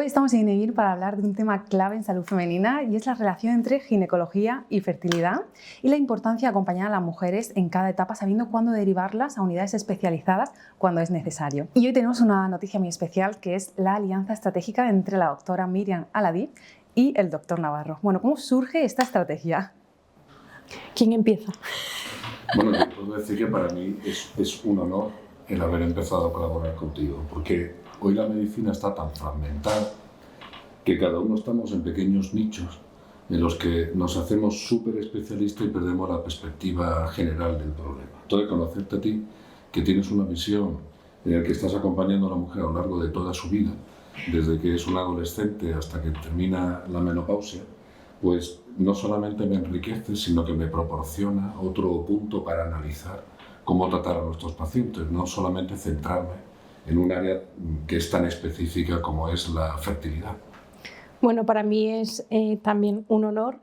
Hoy estamos en INEVIR para hablar de un tema clave en salud femenina y es la relación entre ginecología y fertilidad y la importancia de acompañar a las mujeres en cada etapa sabiendo cuándo derivarlas a unidades especializadas cuando es necesario. Y hoy tenemos una noticia muy especial que es la alianza estratégica entre la doctora Miriam Aladí y el doctor Navarro. Bueno, ¿cómo surge esta estrategia? ¿Quién empieza? Bueno, yo puedo decir que para mí es un honor el haber empezado a colaborar contigo, porque hoy la medicina está tan fragmentada que cada uno estamos en pequeños nichos en los que nos hacemos súper especialistas y perdemos la perspectiva general del problema. Entonces, conocerte a ti, que tienes una visión en la que estás acompañando a la mujer a lo largo de toda su vida, desde que es una adolescente hasta que termina la menopausia, pues no solamente me enriquece, sino que me proporciona otro punto para analizar cómo tratar a nuestros pacientes, no solamente centrarme en un área que es tan específica como es la fertilidad. Bueno, para mí es también un honor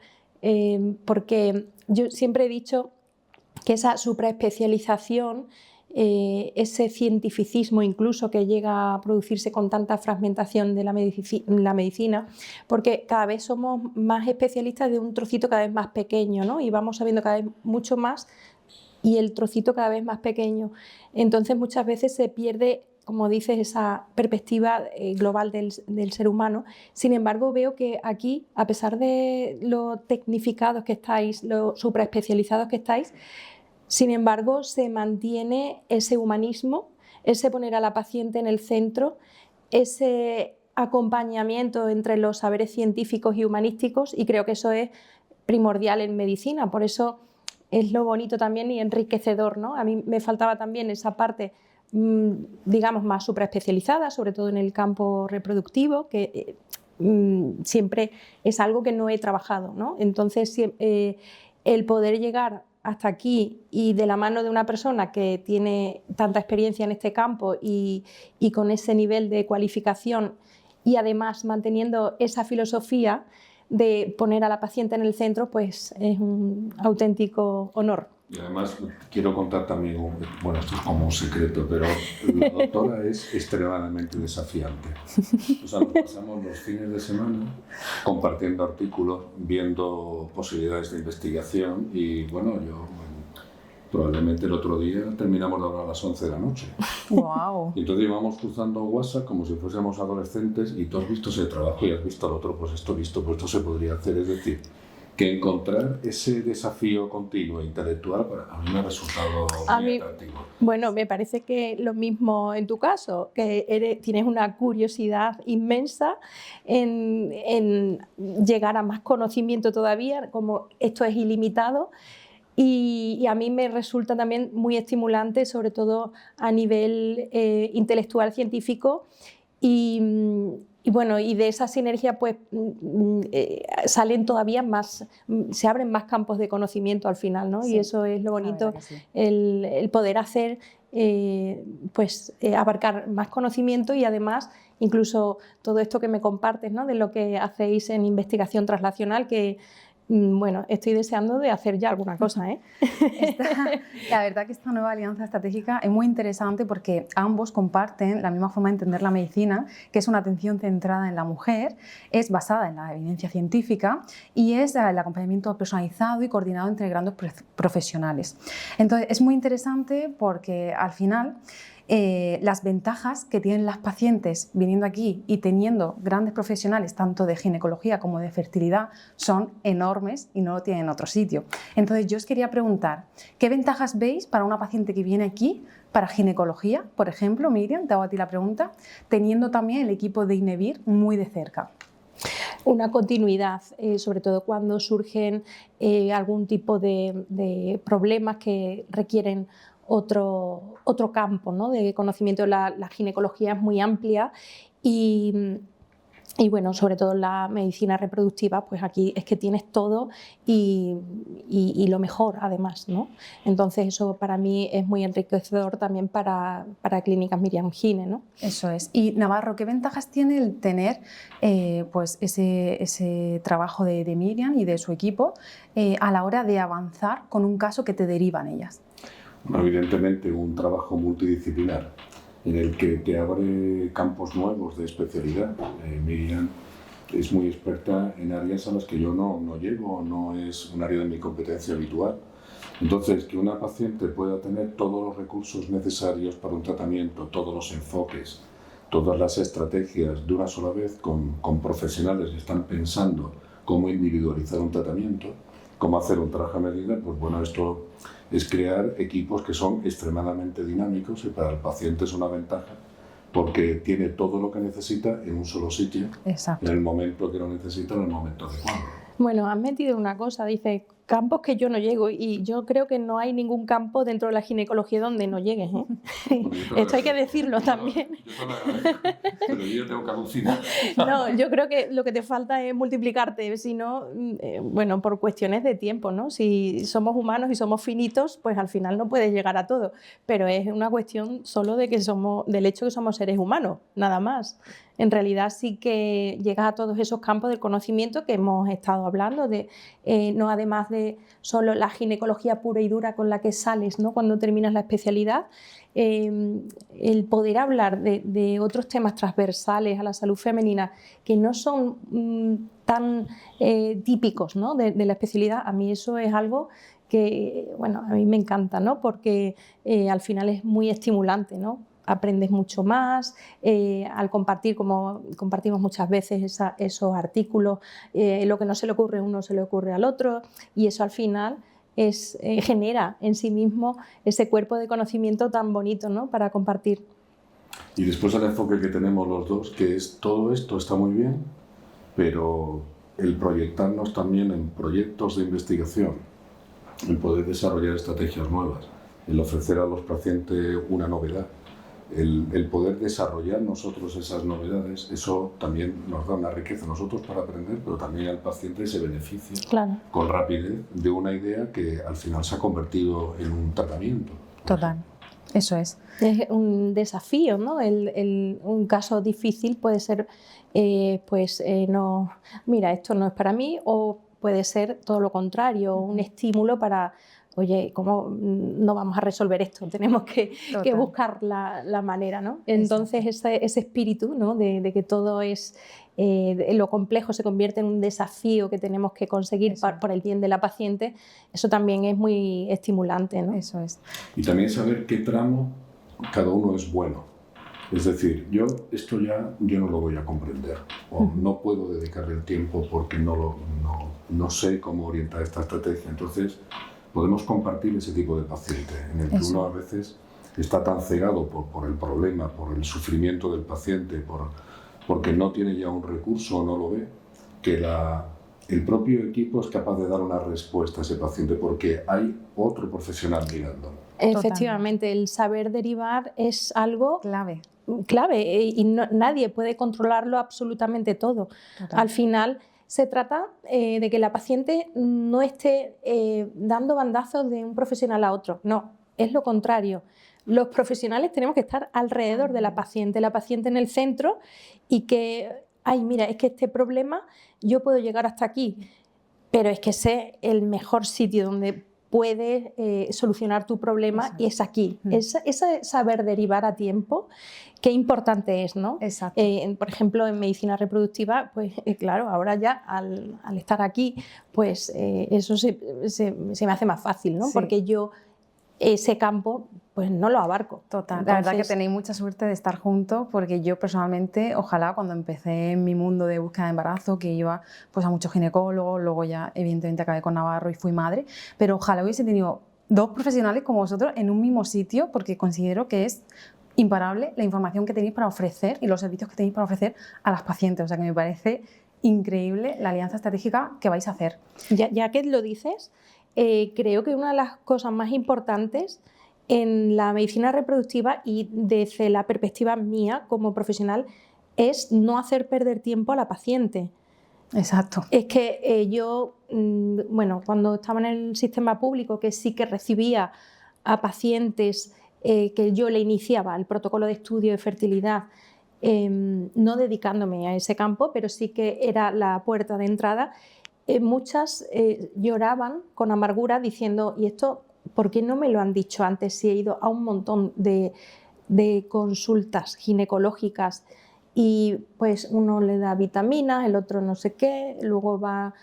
porque yo siempre he dicho que esa supraespecialización, ese cientificismo incluso que llega a producirse con tanta fragmentación de la medicina, porque cada vez somos más especialistas de un trocito cada vez más pequeño, ¿no? Y vamos sabiendo cada vez mucho más y el trocito cada vez más pequeño. Entonces muchas veces se pierde, como dices, esa perspectiva global del ser humano. Sin embargo, veo que aquí, a pesar de lo tecnificados que estáis, lo supraespecializados que estáis, sin embargo, se mantiene ese humanismo, ese poner a la paciente en el centro, ese acompañamiento entre los saberes científicos y humanísticos, y creo que eso es primordial en medicina. Por eso es lo bonito también y enriquecedor, ¿no? A mí me faltaba también esa parte, digamos, más supraespecializada, sobre todo en el campo reproductivo, que siempre es algo que no he trabajado, ¿no? Entonces, el poder llegar hasta aquí y de la mano de una persona que tiene tanta experiencia en este campo y con ese nivel de cualificación y además manteniendo esa filosofía de poner a la paciente en el centro, pues es un auténtico honor. Y además quiero contar también, bueno, esto es como un secreto, pero la doctora es extremadamente desafiante. O sea, nos pasamos los fines de semana compartiendo artículos, viendo posibilidades de investigación y bueno, probablemente el otro día terminamos de hablar a las 11 de la noche. ¡Wow! Y entonces íbamos cruzando WhatsApp como si fuésemos adolescentes y tú has visto ese trabajo y has visto al otro, pues esto visto, pues esto se podría hacer. Es decir, que encontrar ese desafío continuo e intelectual a mí me ha resultado muy atractivo. Bueno, me parece que lo mismo en tu caso, que tienes una curiosidad inmensa en llegar a más conocimiento todavía, como esto es ilimitado. Y a mí me resulta también muy estimulante, sobre todo a nivel intelectual científico y bueno, y de esa sinergia pues salen todavía más, se abren más campos de conocimiento al final, ¿no? Sí, y eso es lo bonito, sí. el poder hacer, abarcar más conocimiento y además incluso todo esto que me compartes, ¿no? De lo que hacéis en investigación translacional, que bueno, estoy deseando de hacer ya alguna cosa, ¿eh? La verdad que esta nueva alianza estratégica es muy interesante porque ambos comparten la misma forma de entender la medicina, que es una atención centrada en la mujer, es basada en la evidencia científica y es el acompañamiento personalizado y coordinado entre grandes profesionales. Entonces, es muy interesante porque al final las ventajas que tienen las pacientes viniendo aquí y teniendo grandes profesionales tanto de ginecología como de fertilidad son enormes y no lo tienen en otro sitio. Entonces yo os quería preguntar, ¿qué ventajas veis para una paciente que viene aquí para ginecología, por ejemplo? Miriam, te hago a ti la pregunta, teniendo también el equipo de INEVIR muy de cerca. Una continuidad, sobre todo cuando surgen algún tipo de problemas que requieren otro campo, ¿no? De conocimiento. La ginecología es muy amplia y bueno, sobre todo la medicina reproductiva, pues aquí es que tienes todo y lo mejor además, ¿no? Entonces eso para mí es muy enriquecedor también para Clínicas Miriam Gine, ¿no? Eso es. Y Navarro, ¿qué ventajas tiene el tener pues ese trabajo de Miriam y de su equipo a la hora de avanzar con un caso que te derivan ellas? Bueno, evidentemente un trabajo multidisciplinar en el que abre campos nuevos de especialidad. Miriam es muy experta en áreas a las que yo no llego, no es un área de mi competencia habitual. Entonces, que una paciente pueda tener todos los recursos necesarios para un tratamiento, todos los enfoques, todas las estrategias de una sola vez con profesionales que están pensando cómo individualizar un tratamiento, cómo hacer un traje a medida, pues bueno, esto es crear equipos que son extremadamente dinámicos y para el paciente es una ventaja porque tiene todo lo que necesita en un solo sitio, Exacto. en el momento que lo necesita, en el momento adecuado. Bueno, has metido una cosa, dice, campos que yo no llego, y yo creo que no hay ningún campo dentro de la ginecología donde no llegues, ¿eh? Bueno, Esto hay que decirlo también. Yo te lo agradezco, pero yo tengo que alucinar. No, yo creo que lo que te falta es multiplicarte, si no, bueno, por cuestiones de tiempo, ¿no? Si somos humanos y somos finitos, pues al final no puedes llegar a todo, pero es una cuestión solo de que del hecho de que somos seres humanos, nada más. En realidad sí que llegas a todos esos campos del conocimiento que hemos estado hablando, no además de solo la ginecología pura y dura con la que sales, ¿no? Cuando terminas la especialidad, el poder hablar de otros temas transversales a la salud femenina que no son tan típicos, ¿no? de la especialidad, a mí eso es algo que, bueno, a mí me encanta, ¿no? Porque al final es muy estimulante, ¿no? Aprendes mucho más, al compartir, como compartimos muchas veces esos artículos, lo que no se le ocurre a uno se le ocurre al otro, y eso al final genera en sí mismo ese cuerpo de conocimiento tan bonito, ¿no? Para compartir. Y después el enfoque que tenemos los dos, que es todo esto está muy bien, pero el proyectarnos también en proyectos de investigación, el poder desarrollar estrategias nuevas, el ofrecer a los pacientes una novedad, el poder desarrollar nosotros esas novedades, eso también nos da una riqueza a nosotros para aprender, pero también al paciente se beneficia con rapidez de una idea que al final se ha convertido en un tratamiento. Total, eso es. Es un desafío, ¿no? Un caso difícil puede ser, no, mira, esto no es para mí, o puede ser todo lo contrario, un estímulo para, oye, ¿cómo no vamos a resolver esto? Tenemos que buscar la manera, ¿no? Entonces ese espíritu, ¿no? de que todo es, lo complejo se convierte en un desafío que tenemos que conseguir por el bien de la paciente, eso también es muy estimulante, ¿no? Eso es. Y también saber qué tramo cada uno es bueno. Es decir, esto ya no lo voy a comprender, o no puedo dedicarle el tiempo porque no sé cómo orientar esta estrategia. Entonces, podemos compartir ese tipo de paciente, en el que uno a veces está tan cegado por el problema, por el sufrimiento del paciente, porque no tiene ya un recurso o no lo ve, que el propio equipo es capaz de dar una respuesta a ese paciente porque hay otro profesional mirándolo. Efectivamente, el saber derivar es algo clave y nadie puede controlarlo absolutamente todo. Total. Al final se trata de que la paciente no esté dando bandazos de un profesional a otro, no, es lo contrario. Los profesionales tenemos que estar alrededor de la paciente en el centro, y que, ay, mira, es que este problema yo puedo llegar hasta aquí, pero es que sé el mejor sitio donde puedes solucionar tu problema y es aquí. Ese saber derivar a tiempo, qué importante es, ¿no? Exacto. Por ejemplo, en medicina reproductiva, pues claro, ahora ya al estar aquí, pues eso se me hace más fácil, ¿no? Sí. Porque yo ese campo pues no lo abarco. Total. Entonces, la verdad que tenéis mucha suerte de estar juntos, porque yo personalmente, ojalá cuando empecé en mi mundo de búsqueda de embarazo, que iba pues a muchos ginecólogos, luego ya evidentemente acabé con Navarro y fui madre, pero ojalá hubiese tenido dos profesionales como vosotros en un mismo sitio, porque considero que es imparable la información que tenéis para ofrecer y los servicios que tenéis para ofrecer a las pacientes. O sea que me parece increíble la alianza estratégica que vais a hacer. Ya que lo dices, creo que una de las cosas más importantes en la medicina reproductiva, y desde la perspectiva mía como profesional, es no hacer perder tiempo a la paciente. Exacto. Es que yo, bueno, cuando estaba en el sistema público, que sí que recibía a pacientes que yo le iniciaba el protocolo de estudio de fertilidad, no dedicándome a ese campo, pero sí que era la puerta de entrada, muchas lloraban con amargura diciendo, ¿y esto por qué no me lo han dicho antes si he ido a un montón de de consultas ginecológicas y pues uno le da vitaminas, el otro no sé qué, luego va,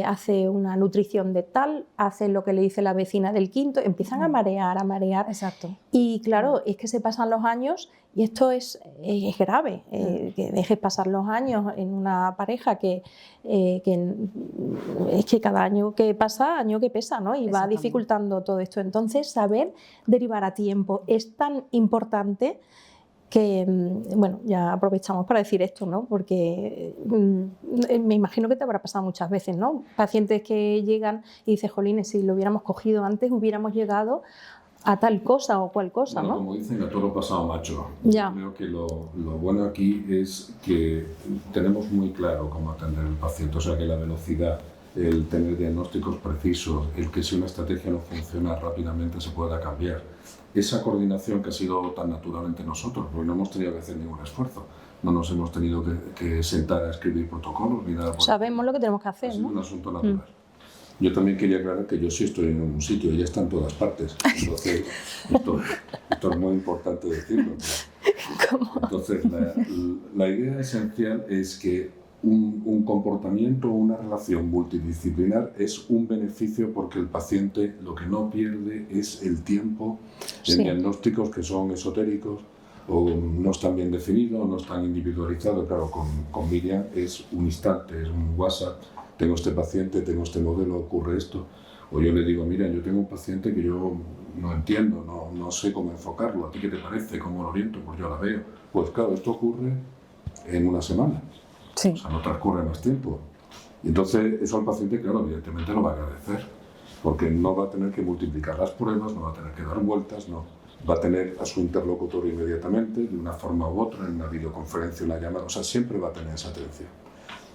hace una nutrición de tal, hace lo que le dice la vecina del quinto, empiezan a marear. Exacto. Y claro, es que se pasan los años y esto es grave, que dejes pasar los años en una pareja que es que cada año que pasa, año que pesa, ¿no? Y va dificultando todo esto. Entonces, saber derivar a tiempo es tan importante que, bueno, ya aprovechamos para decir esto, ¿no? Porque me imagino que te habrá pasado muchas veces, ¿no? Pacientes que llegan y dicen, jolines, si lo hubiéramos cogido antes, hubiéramos llegado a tal cosa o cual cosa, bueno, ¿no? Como dicen, a toro pasado macho. Ya. Yo creo que lo bueno aquí es que tenemos muy claro cómo atender al paciente, o sea que la velocidad, el tener diagnósticos precisos, el que si una estrategia no funciona rápidamente se pueda cambiar. Esa coordinación que ha sido tan natural entre nosotros, porque no hemos tenido que hacer ningún esfuerzo, no nos hemos tenido que sentar a escribir protocolos ni nada. Sabemos lo que tenemos que hacer, ha sido ¿no? un asunto natural. Yo también quería aclarar que yo sí estoy en un sitio, ella está en todas partes. Entonces, esto es muy importante decirlo. ¿Cómo? Entonces, la idea esencial es que un comportamiento o una relación multidisciplinar es un beneficio porque el paciente lo que no pierde es el tiempo en diagnósticos que son esotéricos o no están bien definidos, no están individualizados. Claro, con Miriam es un instante, es un WhatsApp. Tengo este paciente, tengo este modelo, ocurre esto. O yo le digo, mira, yo tengo un paciente que yo no entiendo, no sé cómo enfocarlo. ¿A ti qué te parece? ¿Cómo lo oriento? Pues yo la veo. Pues claro, esto ocurre en una semana. Sí. O sea, no transcurre más tiempo. Y entonces eso al paciente, claro, evidentemente lo va a agradecer. Porque no va a tener que multiplicar las pruebas, no va a tener que dar vueltas, no. Va a tener a su interlocutor inmediatamente, de una forma u otra, en una videoconferencia, una llamada. O sea, siempre va a tener esa atención.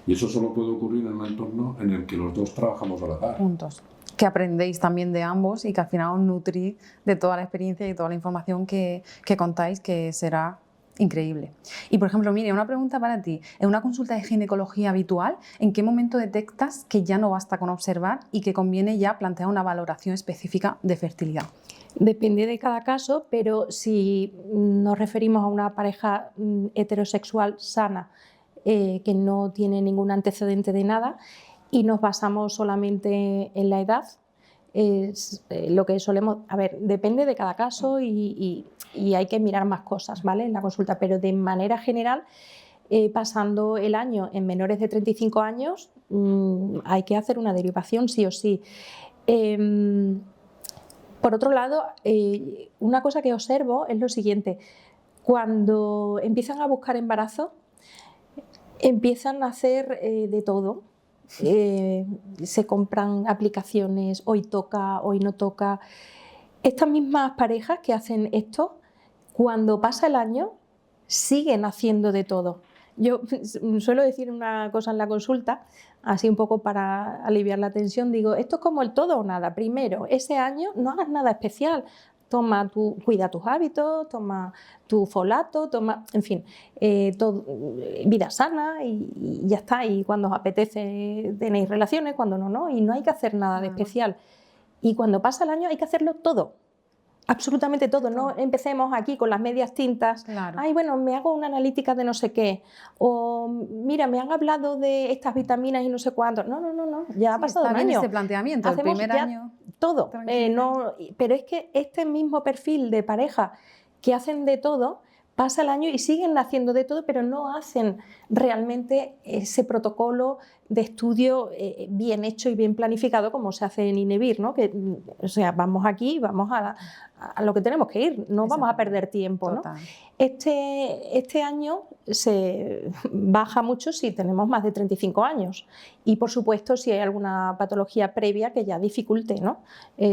Y eso solo puede ocurrir en un entorno en el que los dos trabajamos a la par. Juntos. Que aprendéis también de ambos y que al final os nutrís de toda la experiencia y toda la información que contáis, que será increíble. Y por ejemplo, Miriam, una pregunta para ti. En una consulta de ginecología habitual, ¿en qué momento detectas que ya no basta con observar y que conviene ya plantear una valoración específica de fertilidad? Depende de cada caso, pero si nos referimos a una pareja heterosexual sana, que no tiene ningún antecedente de nada y nos basamos solamente en la edad, es lo que solemos... A ver, depende de cada caso y hay que mirar más cosas, ¿vale?, en la consulta, pero de manera general, pasando el año en menores de 35 años, hay que hacer una derivación sí o sí. Por otro lado, una cosa que observo es lo siguiente: cuando empiezan a buscar embarazo, empiezan a hacer de todo. Se compran aplicaciones, hoy toca, hoy no toca. Estas mismas parejas que hacen esto, cuando pasa el año, siguen haciendo de todo. Yo suelo decir una cosa en la consulta, así un poco para aliviar la tensión, digo, esto es como el todo o nada. Primero, ese año no hagas nada especial. Cuida tus hábitos, toma tu folato, en fin, vida sana y ya está. Y cuando os apetece tenéis relaciones, cuando no, y no hay que hacer nada de especial. Y cuando pasa el año hay que hacerlo todo. Absolutamente todo, no empecemos aquí con las medias tintas. Claro. Ay, bueno, me hago una analítica de no sé qué, o mira, me han hablado de estas vitaminas y no sé cuánto. No, ya ha pasado un año. Este planteamiento, hacemos el primer año. Todo, pero es que este mismo perfil de pareja que hacen de todo, pasa el año y siguen haciendo de todo, pero no hacen realmente ese protocolo de estudio bien hecho y bien planificado como se hace en INEVIR, ¿no? Que, o sea, vamos aquí, vamos a lo que tenemos que ir, no vamos a perder tiempo, ¿no? Este año se baja mucho si tenemos más de 35 años y, por supuesto, si hay alguna patología previa que ya dificulte, ¿no?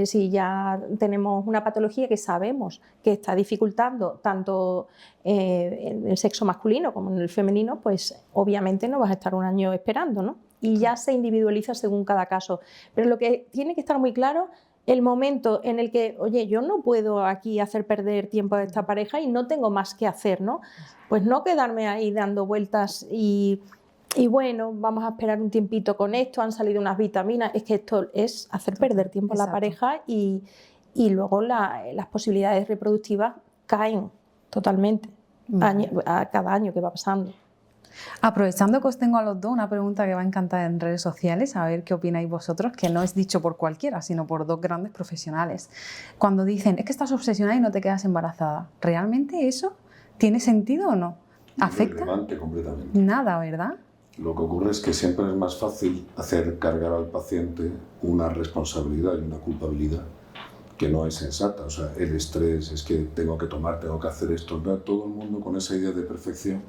Si ya tenemos una patología que sabemos que está dificultando tanto en el sexo masculino como en el femenino, pues obviamente no vas a estar un año esperando, ¿no? Y ya se individualiza según cada caso. Pero lo que tiene que estar muy claro, el momento en el que, oye, yo no puedo aquí hacer perder tiempo a esta pareja y no tengo más que hacer, ¿no? Pues no quedarme ahí dando vueltas y bueno, vamos a esperar un tiempito con esto, han salido unas vitaminas. Es que esto es hacer perder tiempo a la pareja y luego las posibilidades reproductivas caen totalmente, a cada año que va pasando. Aprovechando que os tengo a los dos, una pregunta que va a encantar en redes sociales, a ver qué opináis vosotros, que no es dicho por cualquiera, sino por dos grandes profesionales. Cuando dicen, es que estás obsesionada y no te quedas embarazada, ¿realmente eso tiene sentido o no? ¿Afecta? Irrelevante completamente. Nada, ¿verdad? Lo que ocurre es que siempre es más fácil hacer cargar al paciente una responsabilidad y una culpabilidad que no es sensata. O sea, el estrés, es que tengo que tomar, tengo que hacer esto. Todo el mundo con esa idea de perfección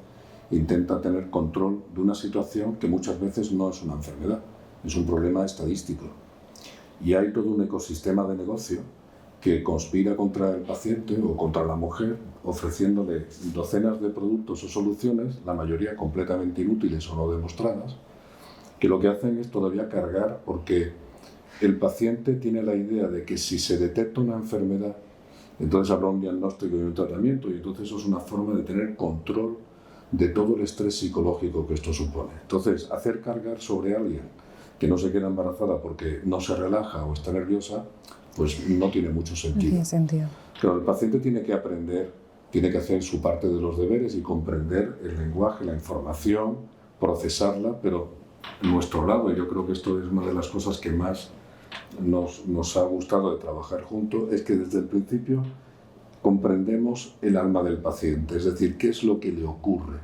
intenta tener control de una situación que muchas veces no es una enfermedad, es un problema estadístico. Y hay todo un ecosistema de negocio que conspira contra el paciente o contra la mujer, ofreciéndole docenas de productos o soluciones, la mayoría completamente inútiles o no demostradas, que lo que hacen es todavía cargar, porque el paciente tiene la idea de que si se detecta una enfermedad, entonces habrá un diagnóstico y un tratamiento, y entonces eso es una forma de tener control de todo el estrés psicológico que esto supone. Entonces, hacer cargar sobre alguien que no se queda embarazada porque no se relaja o está nerviosa, pues no tiene mucho sentido. No tiene sentido. Claro, el paciente tiene que aprender, tiene que hacer su parte de los deberes y comprender el lenguaje, la información, procesarla, pero en nuestro lado, y yo creo que esto es una de las cosas que más nos ha gustado de trabajar juntos, es que desde el principio comprendemos el alma del paciente, es decir, qué es lo que le ocurre,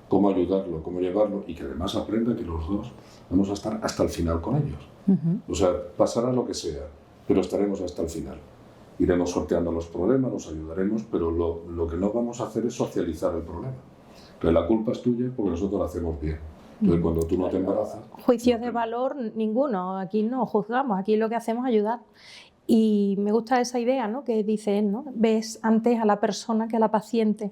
cómo ayudarlo, cómo llevarlo, y que además aprenda que los dos vamos a estar hasta el final con ellos. O sea, pasará lo que sea, pero estaremos hasta el final. Iremos sorteando los problemas, los ayudaremos, pero lo que no vamos a hacer es socializar el problema. Entonces la culpa es tuya porque nosotros lo hacemos bien. Entonces cuando tú no te embarazas... Juicios de valor ninguno, aquí no juzgamos, aquí lo que hacemos es ayudar. Y me gusta esa idea, ¿no?, que dice él, ¿no? Ves antes a la persona que a la paciente,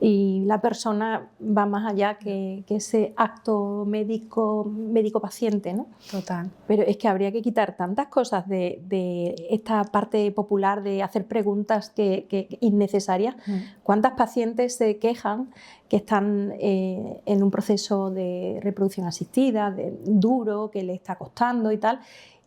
y la persona va más allá que ese acto médico-paciente, ¿no? Total. Pero es que habría que quitar tantas cosas de esta parte popular de hacer preguntas que innecesarias. ¿Cuántas pacientes se quejan que están en un proceso de reproducción asistida, duro, que le está costando y tal,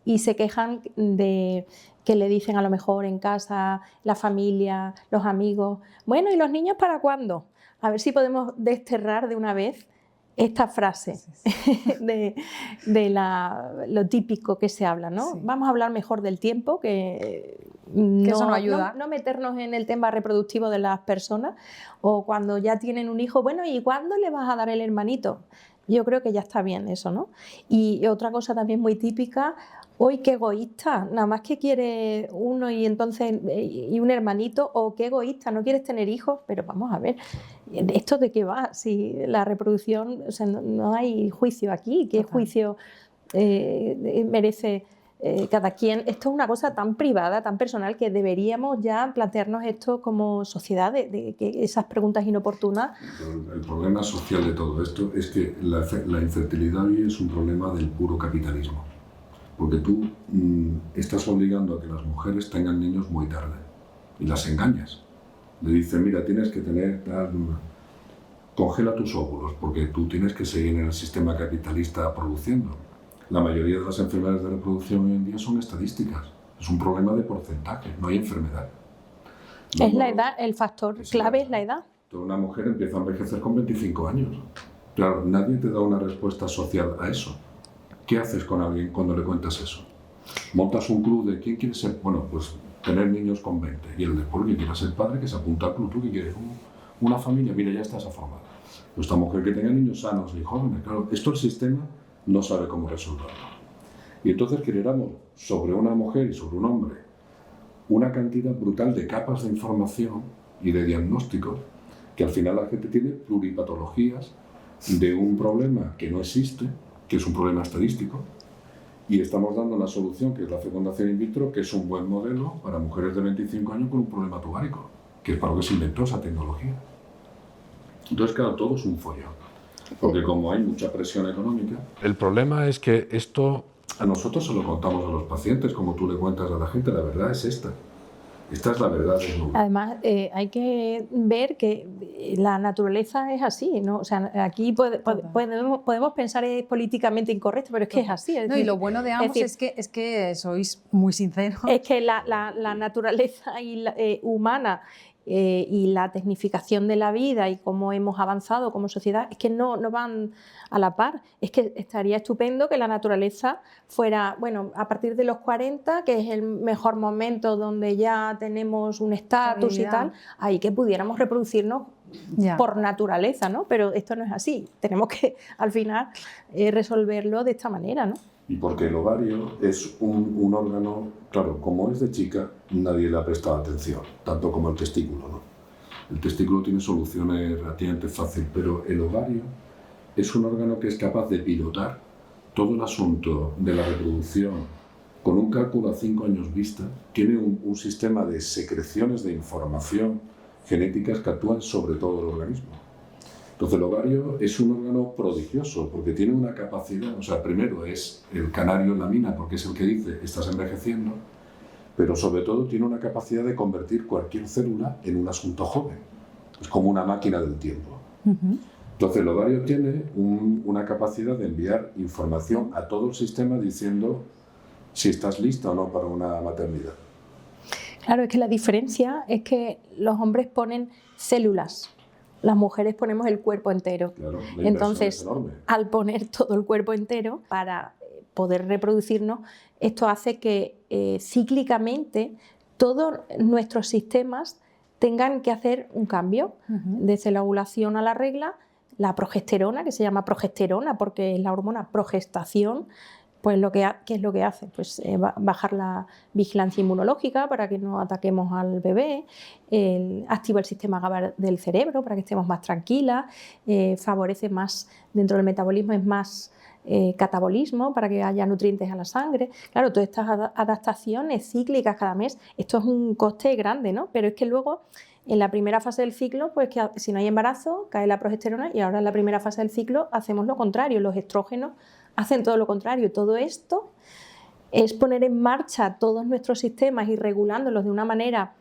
y se quejan de que le dicen a lo mejor en casa, la familia, los amigos, bueno, ¿y los niños para cuándo? A ver si podemos desterrar de una vez esta frase de lo típico que se habla, ¿no? Sí. Vamos a hablar mejor del tiempo, que eso no ayuda. No meternos en el tema reproductivo de las personas, o cuando ya tienen un hijo, bueno, ¿y cuándo le vas a dar el hermanito? Yo creo que ya está bien eso, ¿no? Y otra cosa también muy típica, ¡uy, qué egoísta! Nada más que quiere uno y entonces y un hermanito, o qué egoísta, no quieres tener hijos, pero vamos a ver, ¿esto de qué va? Si la reproducción, o sea, no hay juicio aquí, ¿qué juicio merece cada quien? Esto es una cosa tan privada, tan personal, que deberíamos ya plantearnos esto como sociedad, de que esas preguntas inoportunas. El problema social de todo esto es que la infertilidad hoy es un problema del puro capitalismo. Porque tú estás obligando a que las mujeres tengan niños muy tarde y las engañas. Le dices, mira, tienes que tener tal, congela tus óvulos porque tú tienes que seguir en el sistema capitalista produciendo. La mayoría de las enfermedades de reproducción hoy en día son estadísticas. Es un problema de porcentaje, no hay enfermedad. Es la edad, el factor clave es la edad. Una mujer empieza a envejecer con 25 años. Claro, nadie te da una respuesta social a eso. ¿Qué haces con alguien cuando le cuentas eso? Montas un club de ¿quién quiere ser? Bueno, pues tener niños con 20. Y el después que quiera ser padre, que se apunta al club. ¿Tú qué quieres? Una familia, mira, ya estás formada. Pues esta mujer que tenga niños sanos y jóvenes. Claro, esto el sistema no sabe cómo resolverlo. Y entonces generamos sobre una mujer y sobre un hombre una cantidad brutal de capas de información y de diagnósticos que al final la gente tiene pluripatologías de un problema que no existe, que es un problema estadístico, y estamos dando una solución que es la fecundación in vitro, que es un buen modelo para mujeres de 25 años con un problema tubárico, que es para lo que se inventó esa tecnología. Entonces, claro, todo es un follón, porque como hay mucha presión económica... El problema es que esto a nosotros se lo contamos a los pacientes, como tú le cuentas a la gente, la verdad es esta. Esta es la verdad desnuda. Además, hay que ver que la naturaleza es así, ¿no? O sea, aquí podemos pensar es políticamente incorrecto, pero es que es así. Es no, decir, y lo bueno de ambos es que sois muy sinceros. Es que la naturaleza humana y la tecnificación de la vida y cómo hemos avanzado como sociedad, es que no van a la par. Es que estaría estupendo que la naturaleza fuera, bueno, a partir de los 40, que es el mejor momento donde ya tenemos un estatus y tal, ahí que pudiéramos reproducirnos por naturaleza, ¿no? Pero esto no es así. Tenemos que, al final, resolverlo de esta manera, ¿no? Y porque el ovario es un órgano, claro, como es de chica, nadie le ha prestado atención, tanto como el testículo, ¿no? El testículo tiene soluciones relativamente fáciles, pero el ovario es un órgano que es capaz de pilotar todo el asunto de la reproducción con un cálculo a 5 años vista. Tiene un sistema de secreciones de información genéticas que actúan sobre todo el organismo. Entonces el ovario es un órgano prodigioso porque tiene una capacidad, o sea, primero es el canario en la mina porque es el que dice estás envejeciendo, pero sobre todo tiene una capacidad de convertir cualquier célula en un asunto joven. Es como una máquina del tiempo. Entonces el ovario tiene una capacidad de enviar información a todo el sistema diciendo si estás lista o no para una maternidad. Claro, es que la diferencia es que los hombres ponen células. Las mujeres ponemos el cuerpo entero. Claro, entonces, al poner todo el cuerpo entero para poder reproducirnos, esto hace que cíclicamente todos nuestros sistemas tengan que hacer un cambio. Desde la ovulación a la regla, la progesterona, que se llama progesterona porque es la hormona progestación, pues ¿qué es lo que hace? Pues bajar la vigilancia inmunológica para que no ataquemos al bebé, activa el sistema GABA del cerebro para que estemos más tranquilas, favorece más, dentro del metabolismo es más catabolismo para que haya nutrientes a la sangre. Claro, todas estas adaptaciones cíclicas cada mes, esto es un coste grande, ¿no? Pero es que luego en la primera fase del ciclo, pues que si no hay embarazo, cae la progesterona y ahora en la primera fase del ciclo hacemos lo contrario, los estrógenos hacen todo lo contrario. Todo esto es poner en marcha todos nuestros sistemas y regulándolos de una manera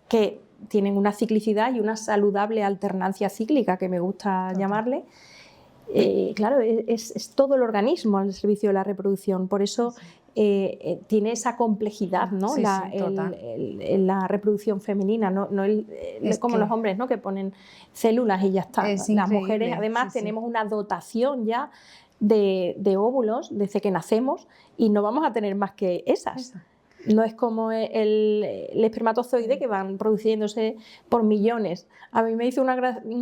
que tienen una ciclicidad y una saludable alternancia cíclica, que me gusta llamarle. Claro, es todo el organismo al servicio de la reproducción. Por eso tiene esa complejidad, ¿no? La reproducción femenina, no es como los hombres, ¿no? Que ponen células y ya está. Las mujeres, además, tenemos una dotación ya de óvulos desde que nacemos y no vamos a tener más que esas. No es como el espermatozoide que van produciéndose por millones. A mí me hizo una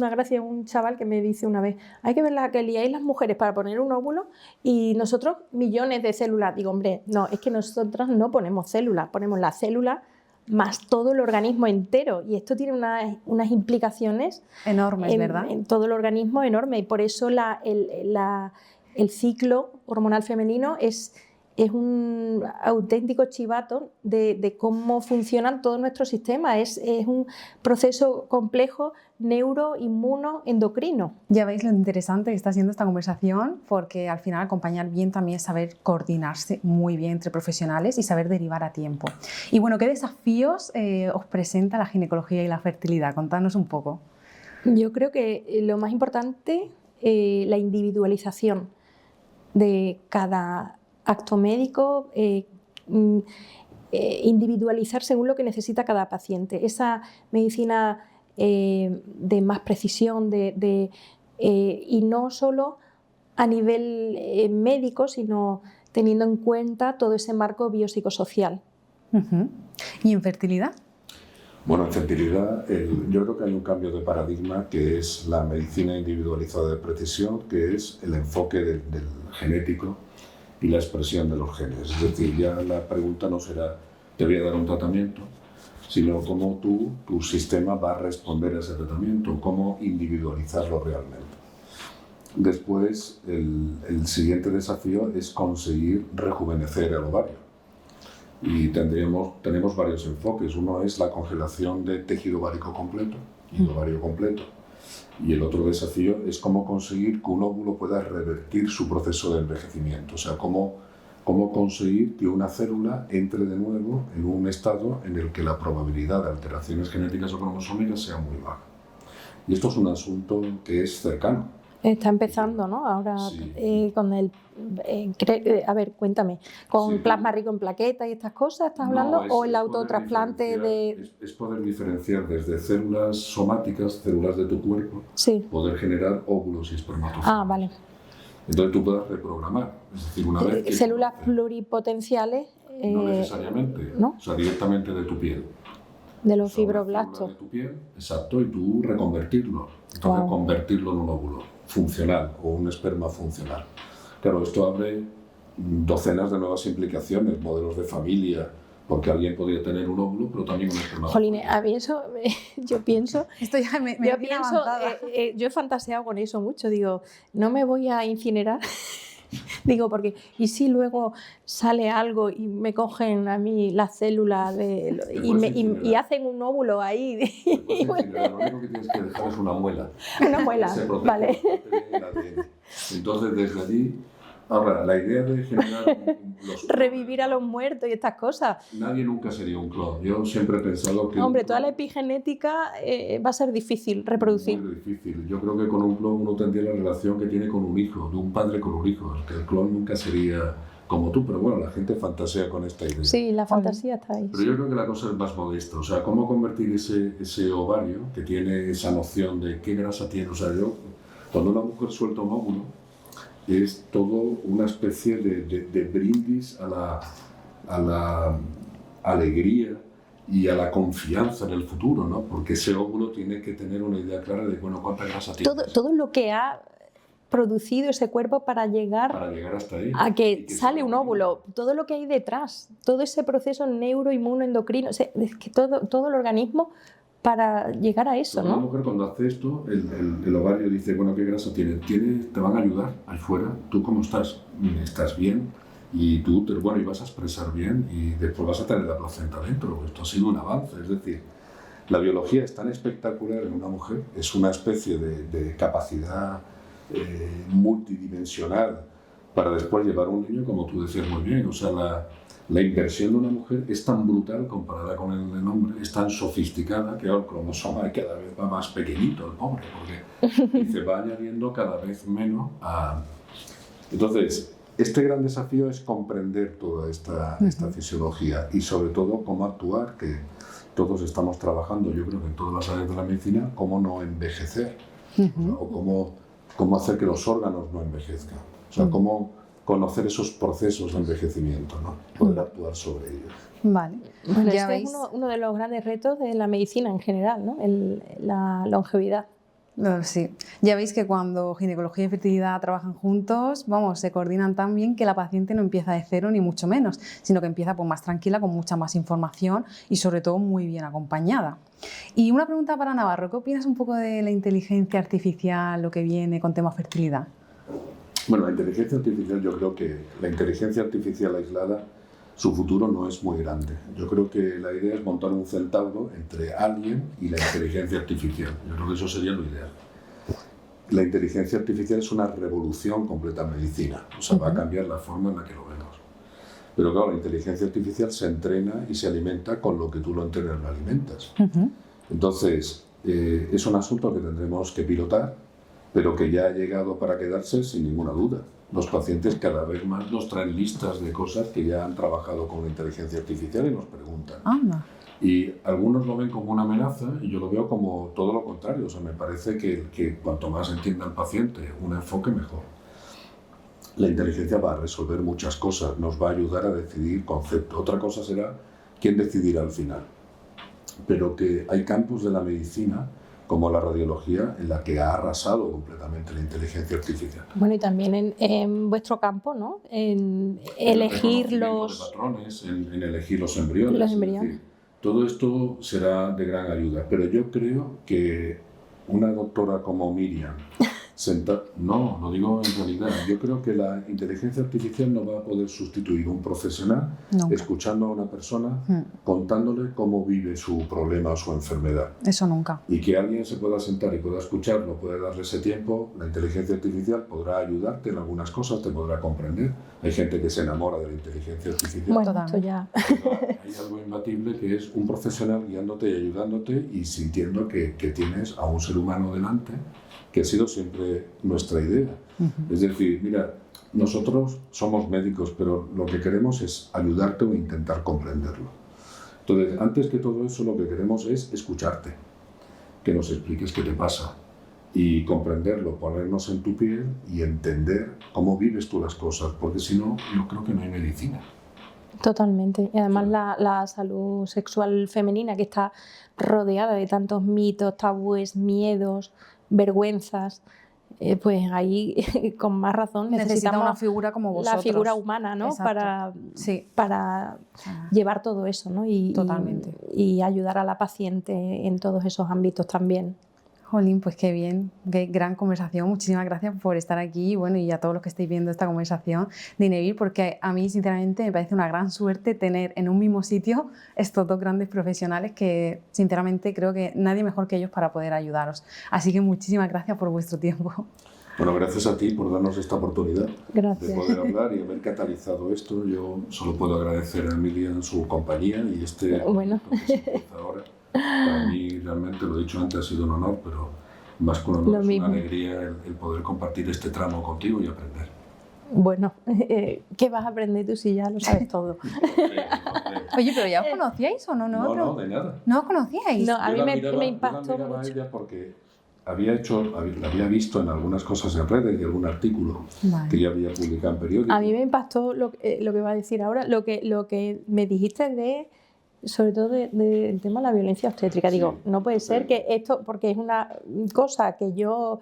gracia un chaval que me dice una vez: hay que ver la que liáis las mujeres para poner un óvulo y nosotros millones de células. Digo, hombre, no, es que nosotros no ponemos células, ponemos la célula más todo el organismo entero, y esto tiene unas implicaciones enormes, ¿verdad? En todo el organismo, enorme, y por eso el ciclo hormonal femenino es un auténtico chivato de cómo funcionan todos nuestros sistemas. Es un proceso complejo neuroinmunoendocrino. Ya veis lo interesante que está siendo esta conversación, porque al final acompañar bien también es saber coordinarse muy bien entre profesionales y saber derivar a tiempo. Y bueno, ¿qué desafíos os presenta la ginecología y la fertilidad? Contadnos un poco. Yo creo que lo más importante, la individualización de cada acto médico, individualizar según lo que necesita cada paciente. Esa medicina de más precisión y no solo a nivel médico, sino teniendo en cuenta todo ese marco biopsicosocial. ¿Y en fertilidad? Bueno, en fertilidad yo creo que hay un cambio de paradigma, que es la medicina individualizada de precisión, que es el enfoque del genético y la expresión de los genes. Es decir, ya la pregunta no será te voy a dar un tratamiento, sino cómo tu sistema va a responder a ese tratamiento, cómo individualizarlo realmente. Después, el siguiente desafío es conseguir rejuvenecer el ovario. Y tenemos varios enfoques. Uno es la congelación de tejido ovárico completo y ovario completo. Y el otro desafío es cómo conseguir que un óvulo pueda revertir su proceso de envejecimiento. O sea, cómo conseguir que una célula entre de nuevo en un estado en el que la probabilidad de alteraciones genéticas o cromosómicas sea muy baja. Y esto es un asunto que es cercano. Está empezando, ¿no? Ahora Sí. con el... a ver, cuéntame, ¿con Sí. plasma rico en plaquetas y estas cosas estás hablando? No, ¿O el poder autotrasplante de...? es poder diferenciar desde células somáticas, células de tu cuerpo, Sí. poder generar óvulos y espermatozoides. Ah, vale. Entonces tú puedes reprogramar, es decir, una vez que... Células pluripotenciales No necesariamente, ¿no? O sea, directamente de tu piel. De los Son las fibroblastos. células de tu piel, exacto, y tú reconvertirlo. Entonces, Wow. convertirlo en un óvulo funcional o un esperma funcional. Claro, esto abre docenas de nuevas implicaciones, modelos de familia, porque alguien podría tener un óvulo, pero también un esperma. Jolín, a mí eso, yo pienso... Esto ya me Yo tiene pienso, avanzada. yo he fantaseado con eso mucho, digo, no me voy a incinerar, digo, porque ¿y si luego sale algo y me cogen a mí las células y hacen un óvulo ahí? Lo único que tienes que dejar es una muela. Una muela, Se protege, vale. protege el ADN. Entonces, desde allí, ahora, la idea de generar los Revivir a los muertos y estas cosas. Nadie nunca sería un clon. Yo siempre he pensado que... Hombre, un toda la clon epigenética va a ser difícil es reproducir. muy difícil. Yo creo que con un clon uno tendría la relación que tiene con un hijo, de un padre con un hijo. Que el clon nunca sería como tú, pero bueno, la gente fantasea con esta idea. Sí, la fantasía está ahí. Pero yo creo que la cosa es más modesta. O sea, cómo convertir ese ovario que tiene esa noción de qué grasa tiene. O sea, cuando una mujer suelta un óvulo, es todo una especie de brindis a la alegría y a la confianza en el futuro, ¿no? Porque ese óvulo tiene que tener una idea clara de, bueno, cuánta grasa tiene. Todo lo que ha producido ese cuerpo para llegar Hasta ahí. a Y que sale un salga óvulo, todo lo que hay detrás, todo ese proceso neuroinmunoendocrino, o sea, es que todo el organismo para llegar a eso, Una ¿no? mujer cuando hace esto, el ovario dice, bueno, ¿qué grasa tiene? Te van a ayudar ahí fuera. ¿Tú cómo estás? ¿Estás bien? Y tú, bueno, y vas a expresar bien y después vas a tener la placenta dentro. Esto ha sido un avance. Es decir, la biología es tan espectacular en una mujer, es una especie de capacidad multidimensional para después llevar un niño, como tú decías muy bien. O sea, la inversión de una mujer es tan brutal comparada con el hombre, es tan sofisticada que el cromosoma cada vez va más pequeñito, el pobre, porque se va añadiendo cada vez menos a... Entonces, este gran desafío es comprender toda esta fisiología y sobre todo cómo actuar, que todos estamos trabajando, yo creo que en todas las áreas de la medicina, cómo no envejecer, o cómo hacer que los órganos no envejezcan, o sea, cómo conocer esos procesos de envejecimiento, ¿no? Poder actuar sobre ellos. Vale. Bueno, Ya este veis. es uno de los grandes retos de la medicina en general, ¿no? La longevidad. Sí, ya veis que cuando ginecología y fertilidad trabajan juntos, vamos, se coordinan tan bien que la paciente no empieza de cero ni mucho menos, sino que empieza pues, más tranquila, con mucha más información y sobre todo muy bien acompañada. Y una pregunta para Navarro, ¿qué opinas un poco de la inteligencia artificial, lo que viene con tema fertilidad? Bueno, la inteligencia artificial, yo creo que la inteligencia artificial aislada, su futuro no es muy grande. Yo creo que la idea es montar un centauro entre alguien y la inteligencia artificial. Yo creo que eso sería lo ideal. La inteligencia artificial es una revolución completa en medicina. O sea, va a cambiar la forma en la que lo vemos. Pero claro, la inteligencia artificial se entrena y se alimenta con lo que tú lo entrenas, lo alimentas. Entonces, es un asunto que tendremos que pilotar, pero que ya ha llegado para quedarse sin ninguna duda. Los pacientes cada vez más nos traen listas de cosas que ya han trabajado con la inteligencia artificial y nos preguntan. Anda. Y algunos lo ven como una amenaza y yo lo veo como todo lo contrario. O sea, me parece que cuanto más entienda el paciente un enfoque, mejor. La inteligencia va a resolver muchas cosas, nos va a ayudar a decidir conceptos. Otra cosa será quién decidirá al final. Pero que hay campos de la medicina, como la radiología, en la que ha arrasado completamente la inteligencia artificial. Bueno, y también en vuestro campo, ¿no? En elegir los... De patrones, en elegir los embriones. Los embriones. Es decir, todo esto será de gran ayuda, pero yo creo que una doctora como Miriam, no, lo digo en realidad, yo creo que la inteligencia artificial no va a poder sustituir un profesional Nunca. escuchando a una persona, contándole cómo vive su problema o su enfermedad. Eso nunca. Y que alguien se pueda sentar y pueda escucharlo, pueda darle ese tiempo, la inteligencia artificial podrá ayudarte en algunas cosas, te podrá comprender. Hay gente que se enamora de la inteligencia artificial. Bueno, Totalmente. esto ya... Hay algo imbatible que es un profesional guiándote y ayudándote y sintiendo que tienes a un ser humano delante que ha sido siempre vendiéndole nuestra idea. Es decir, mira, nosotros somos médicos, pero lo que queremos es ayudarte o intentar comprenderlo. Entonces, antes que todo eso, lo que queremos es escucharte, que nos expliques qué te pasa y comprenderlo, ponernos en tu piel y entender cómo vives tú las cosas, porque si no, yo creo que no hay medicina. Totalmente. Y además la salud sexual femenina, que está rodeada de tantos mitos, tabúes, miedos, vergüenzas, pues ahí con más razón Necesita una figura como vosotros. La figura humana, ¿no? Para llevar todo eso, ¿no? Totalmente. Y ayudar a la paciente en todos esos ámbitos también. Jolín, pues qué bien, qué gran conversación. Muchísimas gracias por estar aquí y a todos los que estáis viendo esta conversación de Inevir, porque a mí sinceramente me parece una gran suerte tener en un mismo sitio estos dos grandes profesionales que sinceramente creo que nadie mejor que ellos para poder ayudaros. Así que muchísimas gracias por vuestro tiempo. Bueno, gracias a ti por darnos esta oportunidad Gracias. de poder hablar y haber catalizado esto. Yo solo puedo agradecer a Emilia su compañía y bueno. que se empieza ahora. Para mí, realmente, lo he dicho antes, ha sido un honor, pero más que un honor, es una alegría el poder compartir este tramo contigo y aprender. Bueno, ¿qué vas a aprender tú si ya lo sabes todo? Oye, ¿pero ya os conocíais o no? No, de nada. ¿No os conocíais? No, a mí me impactó Yo la miraba mucho. a ella porque la había visto en algunas cosas en redes y algún artículo que ya había publicado en periódicos. A mí me impactó lo que va a decir ahora, lo que me dijiste sobre todo del tema de la violencia obstétrica. Sí, digo, no puede ser que esto, porque es una cosa que yo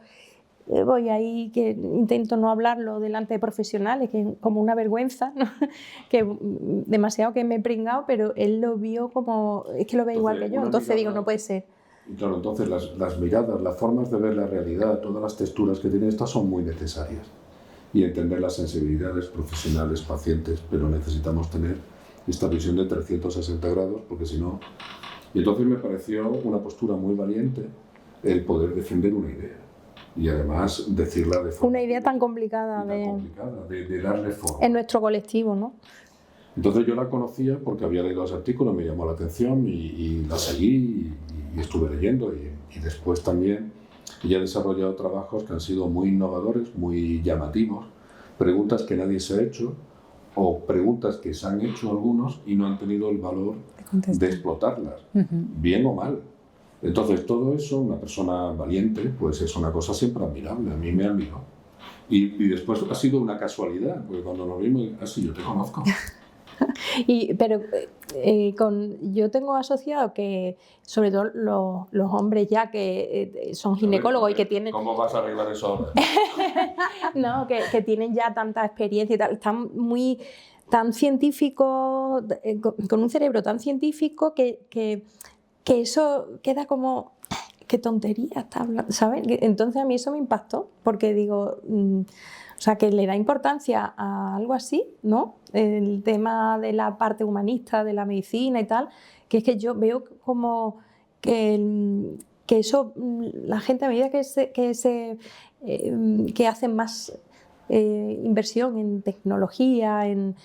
voy ahí, que intento no hablarlo delante de profesionales, que es como una vergüenza, ¿no? Que demasiado que me he pringado, pero él lo vio como, es que lo ve igual que yo, entonces digo, no puede ser. Y claro, entonces las miradas, las formas de ver la realidad, todas las texturas que tiene estas son muy necesarias. Y entender las sensibilidades profesionales, pacientes, pero necesitamos tener esta visión de 360 grados, porque si no... Y entonces me pareció una postura muy valiente el poder defender una idea. Y además decirla de forma... Una idea tan complicada de darle forma. En nuestro colectivo, ¿no? Entonces yo la conocía porque había leído los artículos, me llamó la atención y la seguí y estuve leyendo. Y después también ella ha desarrollado trabajos que han sido muy innovadores, muy llamativos, preguntas que nadie se ha hecho, o preguntas que se han hecho algunos y no han tenido el valor de explotarlas, bien o mal. Entonces, todo eso, una persona valiente, pues es una cosa siempre admirable, a mí me admiró. Y después ha sido una casualidad, porque cuando nos vimos, así yo te conozco. Pero yo tengo asociado que, sobre todo los hombres ya que son ginecólogos y que tienen... ¿Cómo vas a arreglar eso ahora? No, que tienen ya tanta experiencia y tal, están tan científicos, con un cerebro tan científico que eso queda como... qué tontería está hablando, ¿sabes? Entonces a mí eso me impactó, porque digo... o sea, que le da importancia a algo así, ¿no? El tema de la parte humanista, de la medicina y tal, que es que yo veo como que eso, la gente a medida que hacen más inversión en tecnología, en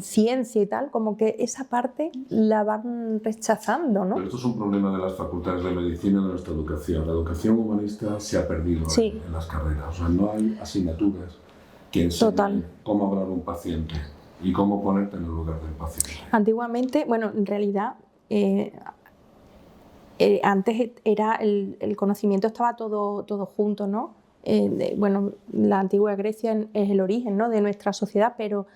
ciencia y tal, como que esa parte la van rechazando, ¿no? Pero esto es un problema de las facultades de medicina de nuestra educación. La educación humanista se ha perdido en las carreras. O sea, no hay asignaturas que enseñen cómo hablar a un paciente y cómo ponerte en el lugar del paciente. Antiguamente, bueno, en realidad... antes era el conocimiento estaba todo junto, ¿no? Bueno, la antigua Grecia es el origen, ¿no?, de nuestra sociedad, pero